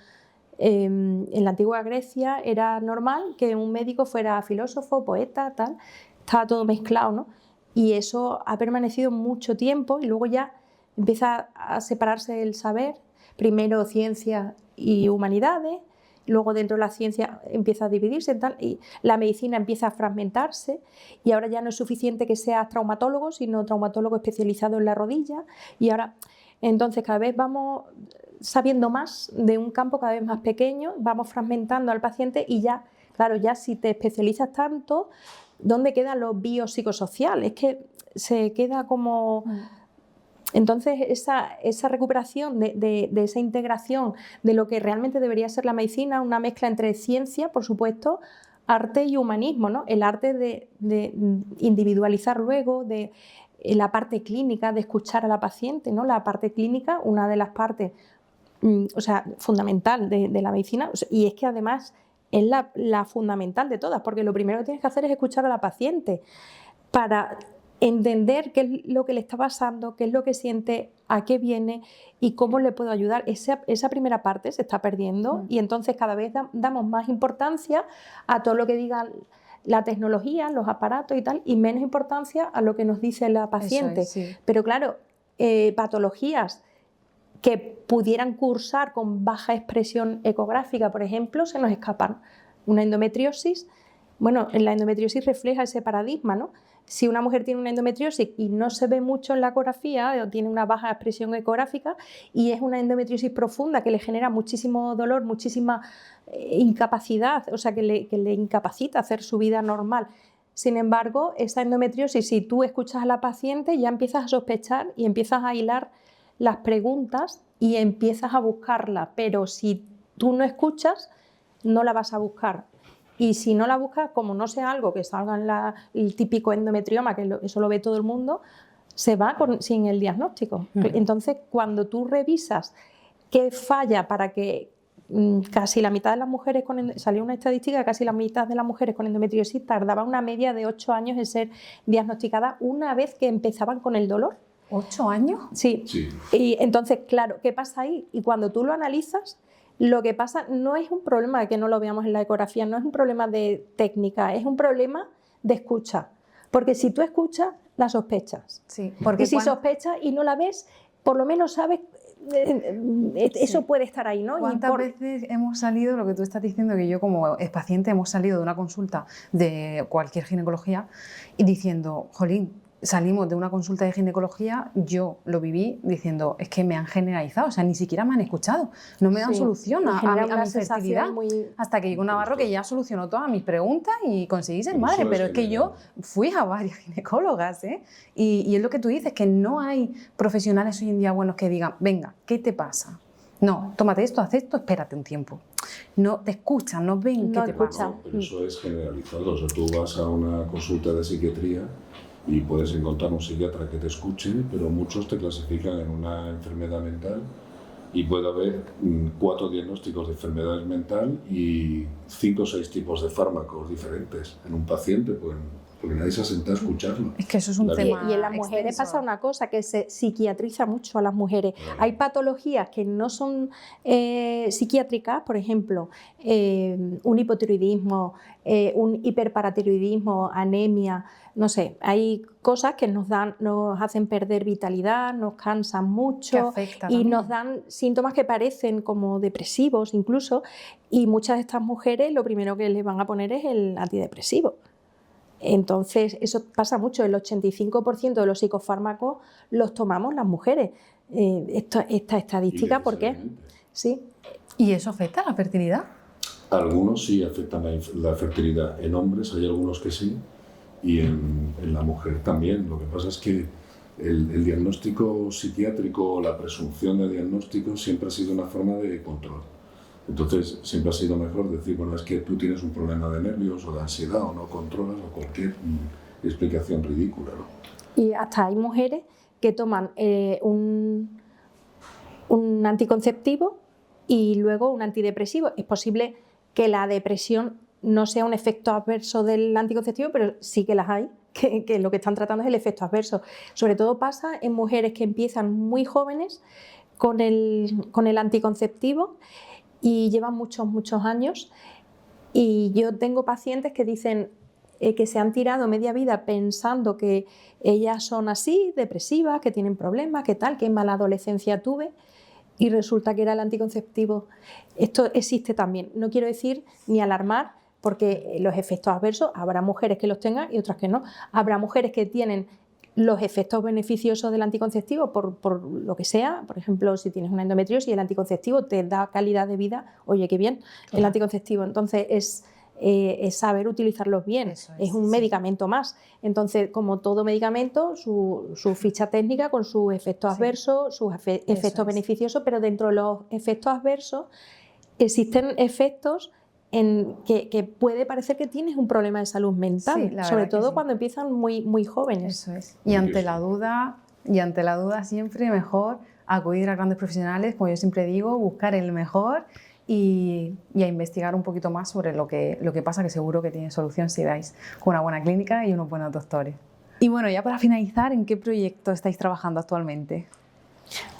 en la antigua Grecia era normal que un médico fuera filósofo, poeta, tal, estaba todo mezclado, ¿no? Y eso ha permanecido mucho tiempo y luego ya empieza a separarse el saber, primero ciencia y humanidades, luego dentro de la ciencia empieza a dividirse tal, y la medicina empieza a fragmentarse y ahora ya no es suficiente que seas traumatólogo, sino traumatólogo especializado en la rodilla, y ahora entonces cada vez vamos sabiendo más de un campo cada vez más pequeño, vamos fragmentando al paciente y ya, claro, ya si te especializas tanto, ¿dónde quedan los biopsicosociales? Es que se queda como... Entonces, esa recuperación de esa integración de lo que realmente debería ser la medicina, una mezcla entre ciencia, por supuesto, arte y humanismo, ¿no? El arte de individualizar luego, de la parte clínica de escuchar a la paciente, ¿no? La parte clínica, una de las partes o sea, fundamental de la medicina, o sea, y es que además es la fundamental de todas, porque lo primero que tienes que hacer es escuchar a la paciente para entender qué es lo que le está pasando, qué es lo que siente, a qué viene y cómo le puedo ayudar. Esa primera parte se está perdiendo y entonces cada vez damos más importancia a todo lo que diga la tecnología, los aparatos y tal, y menos importancia a lo que nos dice la paciente. Eso es, sí. Pero claro, patologías que pudieran cursar con baja expresión ecográfica, por ejemplo, se nos escapan. Una endometriosis, bueno, la endometriosis refleja ese paradigma, ¿no? Si una mujer tiene una endometriosis y no se ve mucho en la ecografía o tiene una baja expresión ecográfica y es una endometriosis profunda que le genera muchísimo dolor, muchísima incapacidad, o sea, que le incapacita hacer su vida normal. Sin embargo, esa endometriosis, si tú escuchas a la paciente, ya empiezas a sospechar y empiezas a hilar las preguntas y empiezas a buscarla, pero si tú no escuchas, no la vas a buscar. Y si no la buscas, como no sea algo que salga en el típico endometrioma, que eso lo ve todo el mundo, se va sin el diagnóstico. Entonces, cuando tú revisas qué falla para que casi la mitad de las mujeres salió una estadística, casi la mitad de las mujeres con endometriosis tardaba una media de 8 años en ser diagnosticadas una vez que empezaban con el dolor. ¿8 años? Sí. Y entonces, claro, ¿qué pasa ahí? Y cuando tú lo analizas, lo que pasa no es un problema de que no lo veamos en la ecografía, no es un problema de técnica, es un problema de escucha. Porque si tú escuchas, la sospechas. Sí, porque y si sospechas y no la ves, por lo menos sabes, eso puede estar ahí, ¿no? ¿Cuántas veces hemos salido, lo que tú estás diciendo, que yo como paciente hemos salido de una consulta de cualquier ginecología y diciendo, jolín, salimos de una consulta de ginecología, yo lo viví diciendo, es que me han generalizado, o sea, ni siquiera me han escuchado, no me dan solución a mi fertilidad, hasta que llegó un Navarro que ya solucionó todas mis preguntas y conseguí ser madre, pero es que yo fui a varias ginecólogas, ¿eh? Y es lo que tú dices, que no hay profesionales hoy en día buenos que digan, venga, ¿qué te pasa? No, tómate esto, haz esto, espérate un tiempo. No te escuchan, no ven qué te pasa. No, pero eso es generalizado, o sea, tú vas a una consulta de psiquiatría y puedes encontrar un psiquiatra que te escuche, pero muchos te clasifican en una enfermedad mental y puede haber 4 diagnósticos de enfermedad mental y 5 o 6 tipos de fármacos diferentes en un paciente, porque nadie se ha sentado a escucharlo. Es que eso es un tema y en las mujeres pasa una cosa, que se psiquiatriza mucho a las mujeres. Claro. Hay patologías que no son psiquiátricas, por ejemplo, un hipotiroidismo, un hiperparatiroidismo, anemia, no sé, hay cosas que nos hacen perder vitalidad, nos cansan mucho y nos dan síntomas que parecen como depresivos incluso, y muchas de estas mujeres lo primero que les van a poner es el antidepresivo. Entonces, eso pasa mucho, el 85% de los psicofármacos los tomamos las mujeres. Esta estadística, ¿por qué? Sí. ¿Y eso afecta a la fertilidad? Algunos sí afectan la fertilidad. En hombres hay algunos que sí, y en la mujer también. Lo que pasa es que el diagnóstico psiquiátrico o la presunción de diagnóstico siempre ha sido una forma de control. Entonces, siempre ha sido mejor decir, bueno, es que tú tienes un problema de nervios o de ansiedad o no controlas o cualquier explicación ridícula, ¿no? Y hasta hay mujeres que toman un anticonceptivo y luego un antidepresivo. Es posible que la depresión no sea un efecto adverso del anticonceptivo, pero sí que las hay, que lo que están tratando es el efecto adverso. Sobre todo pasa en mujeres que empiezan muy jóvenes con el anticonceptivo y llevan muchos años, y yo tengo pacientes que dicen que se han tirado media vida pensando que ellas son así, depresivas, que tienen problemas, que tal, que mala adolescencia tuve, y resulta que era el anticonceptivo. Esto existe también, no quiero decir ni alarmar, porque los efectos adversos habrá mujeres que los tengan y otras que no. Habrá mujeres que tienen los efectos beneficiosos del anticonceptivo por lo que sea. Por ejemplo, si tienes una endometriosis y el anticonceptivo te da calidad de vida, oye, qué bien, claro. El anticonceptivo. Entonces es saber utilizarlos bien, es un medicamento más. Entonces, como todo medicamento, su ficha técnica con sus efectos adversos, sus efectos beneficiosos, pero dentro de los efectos adversos existen efectos que puede parecer que tienes un problema de salud mental, Sí, la sobre verdad que todo sí. cuando empiezan muy jóvenes. Eso es. Y ante la duda siempre mejor acudir a grandes profesionales, como yo siempre digo, buscar el mejor y a investigar un poquito más sobre lo que pasa, que seguro que tiene solución si vais con una buena clínica y unos buenos doctores. Y bueno, ya para finalizar, ¿en qué proyecto estáis trabajando actualmente?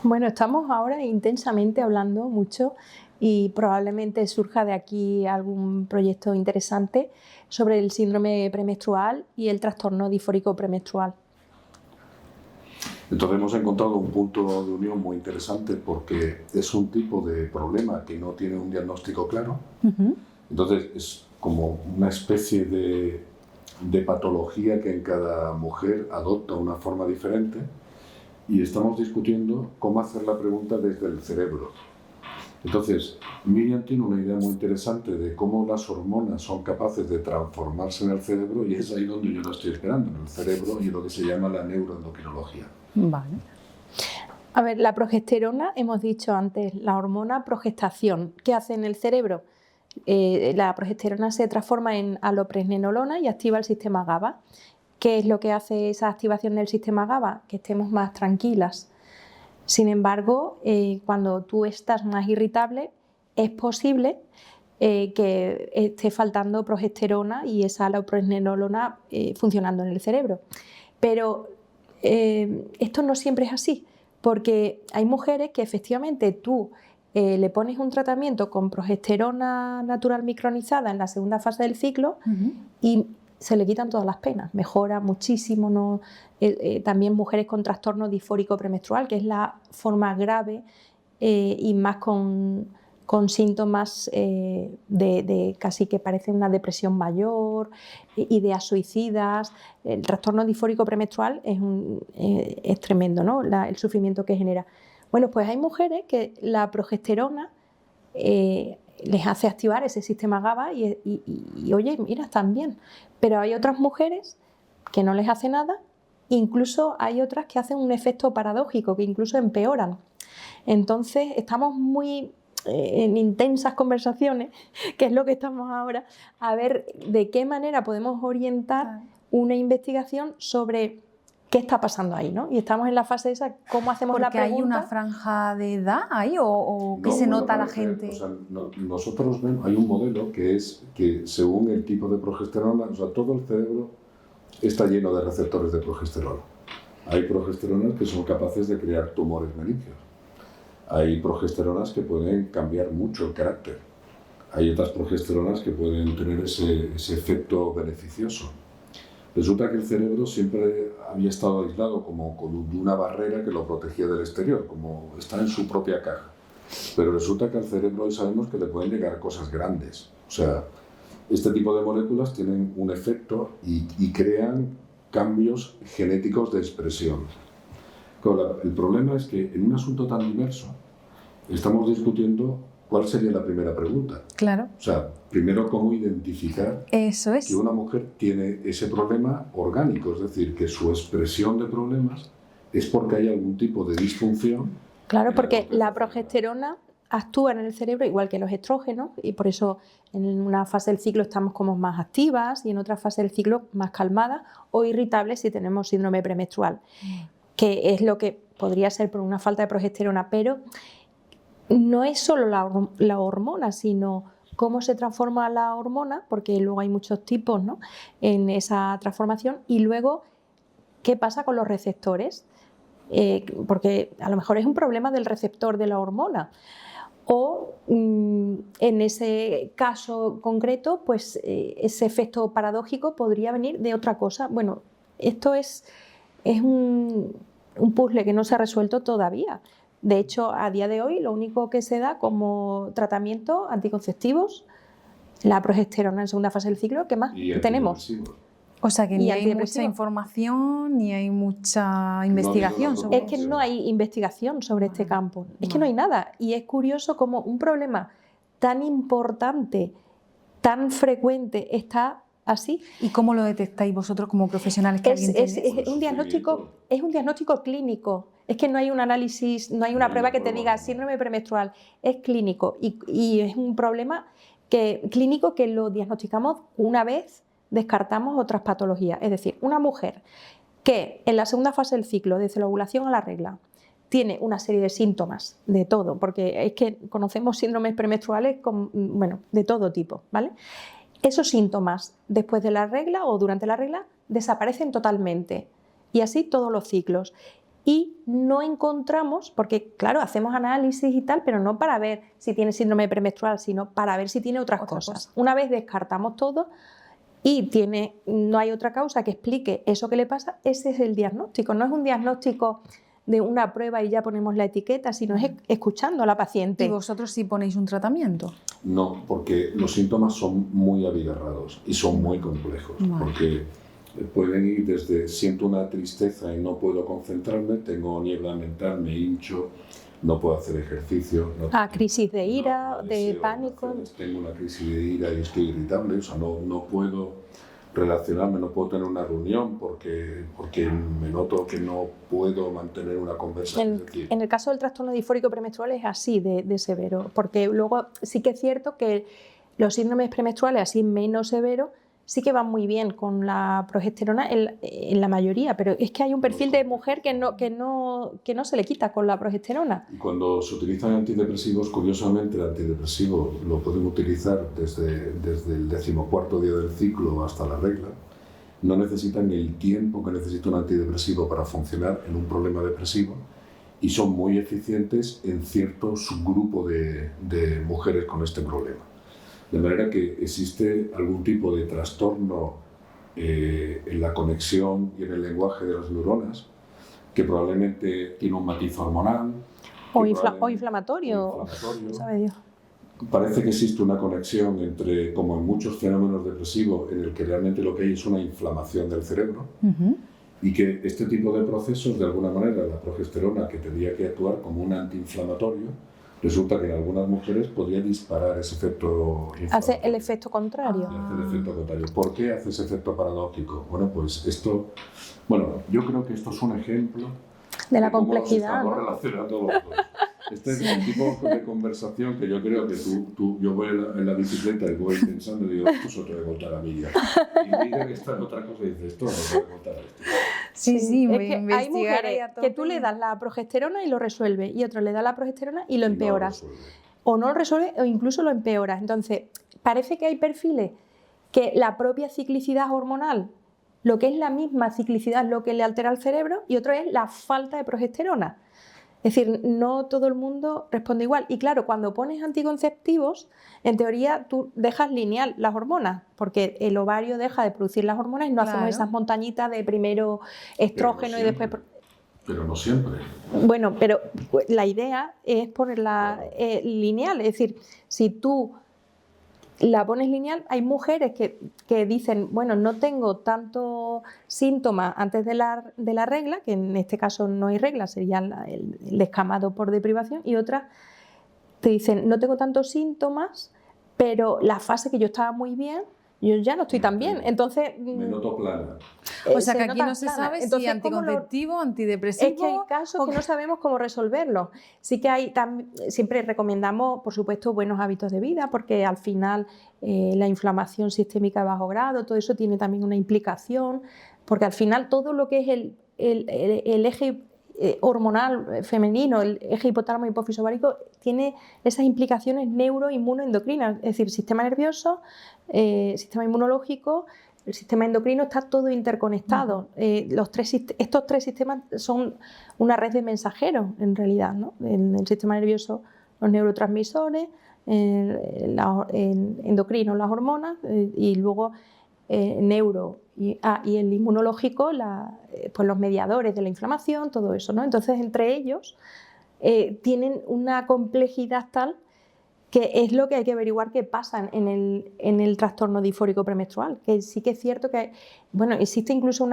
Bueno, estamos ahora intensamente hablando mucho y probablemente surja de aquí algún proyecto interesante sobre el síndrome premenstrual y el trastorno disfórico premenstrual. Entonces hemos encontrado un punto de unión muy interesante porque es un tipo de problema que no tiene un diagnóstico claro. Entonces es como una especie de patología que en cada mujer adopta una forma diferente y estamos discutiendo cómo hacer la pregunta desde el cerebro. Entonces, Miriam tiene una idea muy interesante de cómo las hormonas son capaces de transformarse en el cerebro y es ahí donde yo la estoy esperando, en el cerebro y lo que se llama la neuroendocrinología. Vale. A ver, la progesterona, hemos dicho antes, la hormona progestación. ¿Qué hace en el cerebro? La progesterona se transforma en alopregnenolona y activa el sistema GABA. ¿Qué es lo que hace esa activación del sistema GABA? Que estemos más tranquilas. Sin embargo, cuando tú estás más irritable, es posible que esté faltando progesterona y esa alopregnenolona funcionando en el cerebro. Pero esto no siempre es así, porque hay mujeres que efectivamente tú le pones un tratamiento con progesterona natural micronizada en la segunda fase del ciclo y se le quitan todas las penas, mejora muchísimo. ¿No? También mujeres con trastorno disfórico premenstrual, que es la forma grave y más con síntomas de casi que parece una depresión mayor, ideas suicidas. El trastorno disfórico premenstrual es tremendo, ¿no? El sufrimiento que genera. Bueno, pues hay mujeres que la progesterona les hace activar ese sistema GABA y oye, mira, están bien. Pero hay otras mujeres que no les hace nada, incluso hay otras que hacen un efecto paradójico, que incluso empeoran. Entonces, estamos muy en intensas conversaciones, que es lo que estamos ahora, a ver de qué manera podemos orientar una investigación sobre qué está pasando ahí, ¿no? Y estamos en la fase esa, ¿cómo hacemos la pregunta? ¿Porque hay una franja de edad ahí o qué se nota la gente? O sea, nosotros vemos, hay un modelo que es que según el tipo de progesterona, o sea, todo el cerebro está lleno de receptores de progesterona. Hay progesteronas que son capaces de crear tumores meningios. Hay progesteronas que pueden cambiar mucho el carácter. Hay otras progesteronas que pueden tener ese efecto beneficioso. Resulta que el cerebro siempre había estado aislado como con una barrera que lo protegía del exterior, como está en su propia caja. Pero resulta que al cerebro hoy sabemos que le pueden llegar cosas grandes. O sea, este tipo de moléculas tienen un efecto y crean cambios genéticos de expresión. Claro, el problema es que en un asunto tan diverso estamos discutiendo cuál sería la primera pregunta. Claro. O sea, primero cómo identificar Eso es. que una mujer tiene ese problema orgánico, es decir, que su expresión de problemas es porque hay algún tipo de disfunción. Claro, porque la progesterona actúa en el cerebro igual que los estrógenos y por eso en una fase del ciclo estamos como más activas y en otra fase del ciclo más calmadas o irritables si tenemos síndrome premenstrual, que es lo que podría ser por una falta de progesterona, pero no es solo la hormona, sino cómo se transforma la hormona, porque luego hay muchos tipos, ¿no?, en esa transformación, y luego qué pasa con los receptores, porque a lo mejor es un problema del receptor de la hormona. O en ese caso concreto, pues ese efecto paradójico podría venir de otra cosa. Bueno, esto es un puzzle que no se ha resuelto todavía. De hecho, a día de hoy, lo único que se da como tratamiento anticonceptivos, la progesterona en segunda fase del ciclo, ¿qué más tenemos? O sea, que ni hay mucha información, ni hay mucha investigación sobre eso. Es que no hay investigación sobre este campo. Es que no hay nada. Y es curioso cómo un problema tan importante, tan frecuente, está así. ¿Y cómo lo detectáis vosotros como profesionales? Es un diagnóstico clínico. Es que no hay un análisis, no hay una prueba que te diga síndrome premenstrual. Es clínico y es un problema clínico que lo diagnosticamos una vez descartamos otras patologías. Es decir, una mujer que en la segunda fase del ciclo, desde la ovulación a la regla, tiene una serie de síntomas, de todo, porque es que conocemos síndromes premenstruales de todo tipo, ¿vale? Esos síntomas después de la regla o durante la regla desaparecen totalmente y así todos los ciclos. Y no encontramos, porque claro, hacemos análisis y tal, pero no para ver si tiene síndrome premenstrual, sino para ver si tiene otras cosas. Una vez descartamos todo y no hay otra causa que explique eso que le pasa, ese es el diagnóstico. No es un diagnóstico de una prueba y ya ponemos la etiqueta, sino es escuchando a la paciente. ¿Y vosotros sí ponéis un tratamiento? No, porque los síntomas son muy abigarrados y son muy complejos, porque pueden ir desde siento una tristeza y no puedo concentrarme, tengo niebla mental, me hincho, no puedo hacer ejercicio. Crisis de ira, de pánico. Tengo una crisis de ira y estoy irritable, o sea, no puedo relacionarme, no puedo tener una reunión porque me noto que no puedo mantener una conversación. En el caso del trastorno disfórico premenstrual es así de severo, porque luego sí que es cierto que los síndromes premenstruales así menos severos sí que van muy bien con la progesterona en la mayoría, pero es que hay un perfil de mujer que no se le quita con la progesterona. Y cuando se utilizan antidepresivos, curiosamente el antidepresivo lo pueden utilizar desde el 14º día del ciclo hasta la regla. No necesitan el tiempo que necesita un antidepresivo para funcionar en un problema depresivo y son muy eficientes en cierto subgrupo de mujeres con este problema. De manera que existe algún tipo de trastorno en la conexión y en el lenguaje de las neuronas que probablemente tiene un matiz hormonal o inflamatorio. ¿Sabe Dios? Parece que existe una conexión entre, como en muchos fenómenos depresivos, en el que realmente lo que hay es una inflamación del cerebro y que este tipo de procesos, de alguna manera, la progesterona, que tendría que actuar como un antiinflamatorio, resulta que en algunas mujeres podría disparar ese efecto inflamatorio. Hace el efecto contrario. Hace el efecto contrario. ¿Por qué hace ese efecto paradójico? Bueno, pues yo creo que esto es un ejemplo de la complejidad. Cómo nos estamos relacionando los dos. Este es el tipo de conversación que yo creo que yo voy en la bicicleta y voy pensando y digo, esto es otra contar a Miguel. Y Miguel está en otra cosa y dice, esto no se puede contar a esto. Sí, es que hay mujeres que tú le das la progesterona y lo resuelve y otro le da la progesterona y lo empeoras. O no lo resuelve o incluso lo empeoras. Entonces, parece que hay perfiles que la propia ciclicidad hormonal, lo que es la misma ciclicidad, es lo que le altera al cerebro y otro es la falta de progesterona. Es decir, no todo el mundo responde igual. Y claro, cuando pones anticonceptivos, en teoría tú dejas lineal las hormonas, porque el ovario deja de producir las hormonas y no hacemos esas montañitas de primero estrógeno y después... Pero no siempre. Bueno, pero la idea es ponerla lineal. Es decir, si tú la pones lineal, hay mujeres que dicen, bueno, no tengo tanto síntoma antes de la regla, que en este caso no hay regla, sería el descamado por deprivación, y otras te dicen, no tengo tantos síntomas, pero la fase que yo estaba muy bien, yo ya no estoy tan bien. Entonces, me noto plana. O sea, que aquí no se sabe si anticonceptivo, antidepresivo... Es que hay casos que no sabemos cómo resolverlos. Sí que siempre recomendamos, por supuesto, buenos hábitos de vida, porque al final la inflamación sistémica de bajo grado, todo eso tiene también una implicación, porque al final todo lo que es el eje hormonal femenino, el eje hipotálamo hipófiso ovárico, tiene esas implicaciones neuroinmunoendocrinas, es decir, sistema nervioso, sistema inmunológico, el sistema endocrino, está todo interconectado. Estos tres sistemas son una red de mensajeros, en realidad, ¿no? En el sistema nervioso, los neurotransmisores, endocrinos, las hormonas, y luego y el inmunológico, pues los mediadores de la inflamación, todo eso, ¿no? Entonces, entre ellos tienen una complejidad tal que es lo que hay que averiguar qué pasa en el trastorno disfórico premenstrual, que sí que es cierto que, bueno, existe incluso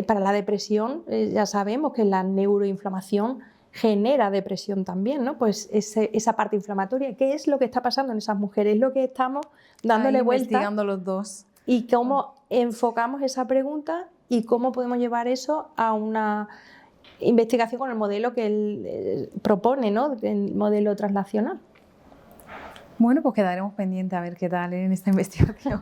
para la depresión, ya sabemos que la neuroinflamación genera depresión también, ¿no? Pues esa parte inflamatoria, ¿qué es lo que está pasando en esas mujeres? Es lo que estamos dándole vuelta. Investigando los dos. Y cómo enfocamos esa pregunta y cómo podemos llevar eso a una investigación con el modelo que él propone, ¿no? El modelo translacional. Bueno, pues quedaremos pendientes a ver qué tal en esta investigación.